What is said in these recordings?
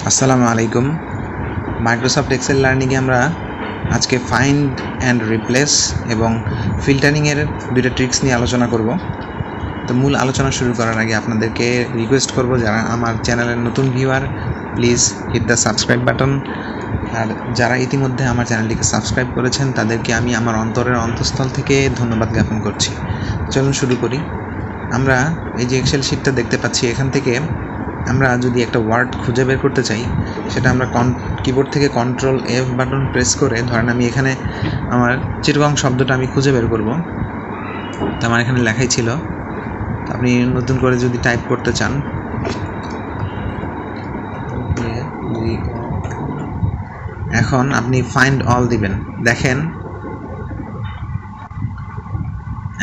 আসসালামু আলাইকুম। Microsoft Excel লার্নিংয়ে আমরা আজকে ফাইন্ড অ্যান্ড রিপ্লেস এবং ফিল্টারিংয়ের দুইটা ট্রিক্স নিয়ে আলোচনা করব। তো মূল আলোচনা শুরু করার আগে আপনাদেরকে রিকোয়েস্ট করব, যারা আমার চ্যানেলের নতুন viewer, please hit the subscribe button. আর যারা ইতিমধ্যে আমার চ্যানেলটিকে সাবস্ক্রাইব করেছেন তাদেরকে আমি আমার অন্তরের অন্তঃস্থল থেকে ধন্যবাদ জ্ঞাপন করছি। চলুন শুরু করি। আমরা এই যে এক্সেল শিটটা দেখতে পাচ্ছি, এখান থেকে আমরা যদি একটা ওয়ার্ড খুঁজে বের করতে চাই, সেটা আমরা কিবোর্ড থেকে কন্ট্রোল F বাটন প্রেস করে, ধরেন আমি এখানে আমার চিটগং শব্দটা আমি খুঁজে বের করব। তো আমার এখানে লেখাই ছিল, আপনি নতুন করে যদি টাইপ করতে চান, এখন আপনি ফাইন্ড অল দিবেন। দেখেন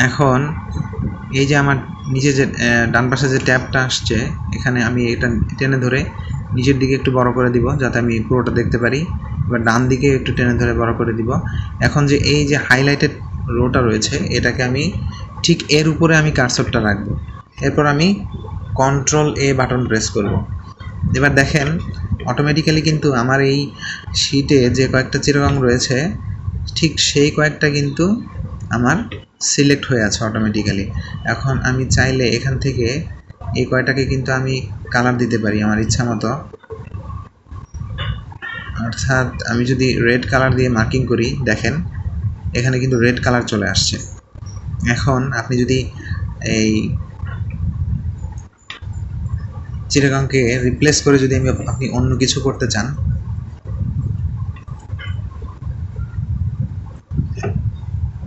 এখন এই যে আমার নিচে যে ডান পাশে যে ট্যাবটা আসছে, এখানে আমি এটা টেনে ধরে নিচের দিকে একটু বড় করে দিব যাতে আমি পুরোটা দেখতে পারি। এবার ডান দিকে একটু টেনে ধরে বড় করে দিব। এখন যে এই যে হাইলাইটেড রোটা রয়েছে, এটাকে আমি ঠিক এর উপরে আমি কার্সরটা রাখবো। এরপর আমি কন্ট্রোল A বাটন প্রেস করব। এবার দেখেন অটোমেটিক্যালি কিন্তু আমার এই শিটে যে কয়েকটা চিররং রয়েছে, ঠিক সেই কয়েকটা কিন্তু আমার সিলেক্ট হয়ে আছে অটোমেটিক্যালি। এখন আমি চাইলে এখান থেকে এই কয়টাকে কিন্তু আমি কালার দিতে পারি আমার ইচ্ছা মতো। অর্থাৎ আমি যদি রেড কালার দিয়ে মার্কিং করি, দেখেন এখানে কিন্তু রেড কালার চলে আসছে। এখন আপনি যদি এই চিটাগাংকে রিপ্লেস করে যদি আপনি অন্য কিছু করতে চান,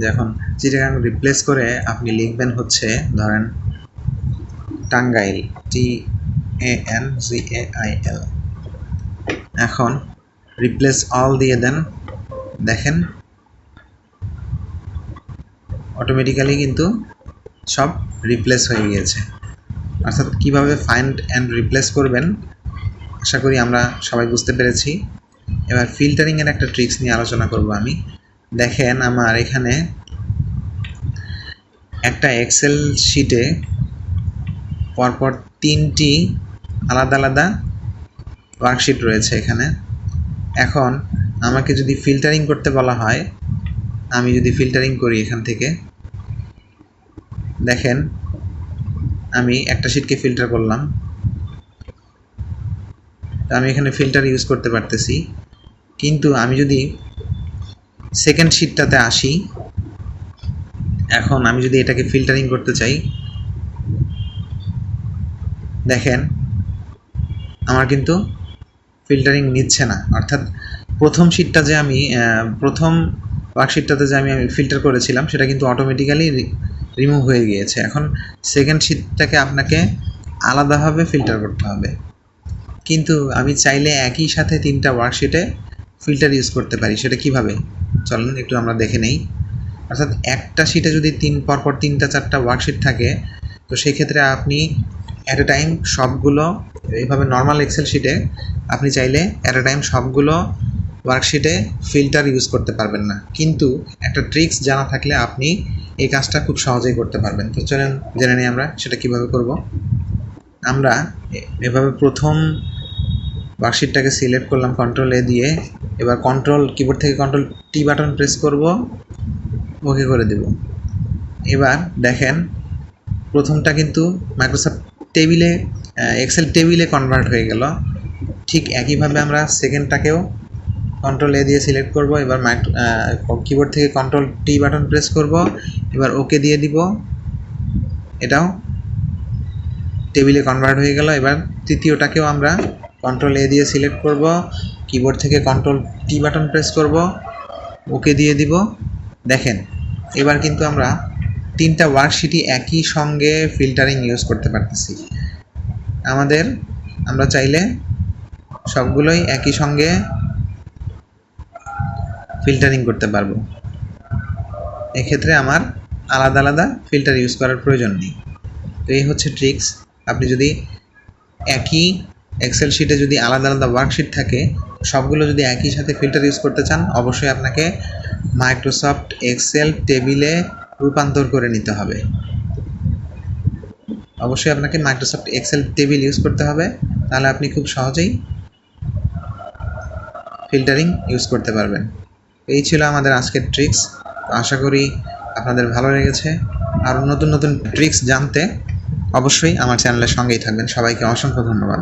যখন চিটাগাং রিপ্লেস করে আপনি লিখবেন হচ্ছে, ধরেন টাঙ্গাইল, TANGAIL। এখন রিপ্লেস অল দিয়ে দেন, দেখেন অটোমেটিক্যালি কিন্তু সব রিপ্লেস হয়ে গিয়েছে। অর্থাৎ কীভাবে ফাইন্ড অ্যান্ড রিপ্লেস করবেন আশা করি আমরা সবাই বুঝতে পেরেছি। এবার ফিল্টারিংয়ের একটা ট্রিক্স নিয়ে আলোচনা করব আমি। দেখেন আমার এখানে একটা এক্সেল শিটে পরপর 3টি আলাদা আলাদা ওয়ার্কশিট রয়েছে এখানে। এখন আমাকে যদি ফিল্টারিং করতে বলা হয়, আমি যদি ফিল্টারিং করি এখান থেকে, দেখেন আমি একটা শিটকে ফিল্টার করলাম, আমি এখানে ফিল্টার ইউজ করতে পারতেছি। কিন্তু আমি যদি সেকেন্ড শিটটাতে আসি, এখন আমি যদি এটাকে ফিল্টারিং করতে চাই, দেখেন আমার কিন্তু ফিল্টারিং নিচ্ছে না। অর্থাৎ প্রথম শিটটা যে আমি প্রথম ওয়ার্কশিটটাতে যে আমি ফিল্টার করেছিলাম, সেটা কিন্তু অটোমেটিক্যালি রিমুভ হয়ে গিয়েছে। এখন সেকেন্ড শিটটাকে আপনাকে আলাদাভাবে ফিল্টার করতে হবে। কিন্তু আমি চাইলে একই সাথে 3টা ওয়ার্কশিটে ফিল্টার ইউজ করতে পারি। সেটা কিভাবে, চলুন একটু আমরা দেখে নেই। অর্থাৎ একটা শিটে যদি পরপর 3টা-4টা ওয়ার্কশিট থাকে, তো সেই ক্ষেত্রে আপনি অ্যাট এ টাইম সবগুলো, এইভাবে নর্মাল এক্সেল শিটে আপনি চাইলে অ্যাট এ টাইম সবগুলো ওয়ার্কশিটে ফিল্টার ইউজ করতে পারবেন না। কিন্তু একটা ট্রিক্স জানা থাকলে আপনি এই কাজটা খুব সহজেই করতে পারবেন। তো চলেন জেনে নিই আমরা সেটা কিভাবে করব। আমরা এভাবে প্রথম ওয়ার্কশিটটাকে সিলেক্ট করলাম কন্ট্রোল A দিয়ে। এবার কিবোর্ড থেকে কন্ট্রোল T বাটন প্রেস করব, ওকে করে দেব। এবার দেখেন প্রথমটা কিন্তু মাইক্রোসফট টেবিলে, এক্সেল টেবিলে কনভার্ট হয়ে গেল। ঠিক একইভাবে আমরা সেকেন্ডটাকেও কন্ট্রোল A দিয়ে সিলেক্ট করব। এবার কিবোর্ড থেকে কন্ট্রোল T বাটন প্রেস করব, এবার ওকে দিয়ে দিব, এটাও টেবিলে কনভার্ট হয়ে গেল। এবার তৃতীয়টাকেও আমরা কন্ট্রোল A দিয়ে সিলেক্ট করব, কিবোর্ড থেকে কন্ট্রোল T বাটন প্রেস করব, ওকে দিয়ে দিব। দেখেন এবার কিন্তু আমরা 3টা ওয়ার্কশিটই একই সঙ্গে ফিল্টারিং ইউজ করতে পারতেছি। আমরা চাইলে সবগুলোই একই সঙ্গে ফিল্টারিং করতে পারবো। এক্ষেত্রে আমার আলাদা আলাদা ফিল্টার ইউজ করার প্রয়োজন নেই। তো এই হচ্ছে ট্রিক্স। আপনি যদি একই এক্সেল শিটে যদি আলাদা আলাদা ওয়ার্কশিট থাকে, সবগুলো যদি একই সাথে ফিল্টার ইউজ করতে চান, অবশ্যই আপনাকে মাইক্রোসফট এক্সেল টেবিলে রূপান্তর করে নিতে হবে। অবশ্যই আপনাকে মাইক্রোসফট এক্সেল টেবিল ইউজ করতে হবে, তাহলে আপনি খুব সহজেই ফিল্টারিং ইউজ করতে পারবেন। এই ছিল আমাদের আজকের ট্রিক্স। আশা করি আপনাদের ভালো লেগেছে। আরও নতুন নতুন ট্রিক্স জানতে অবশ্যই আমার চ্যানেলের সঙ্গেই থাকবেন। সবাইকে অসংখ্য ধন্যবাদ।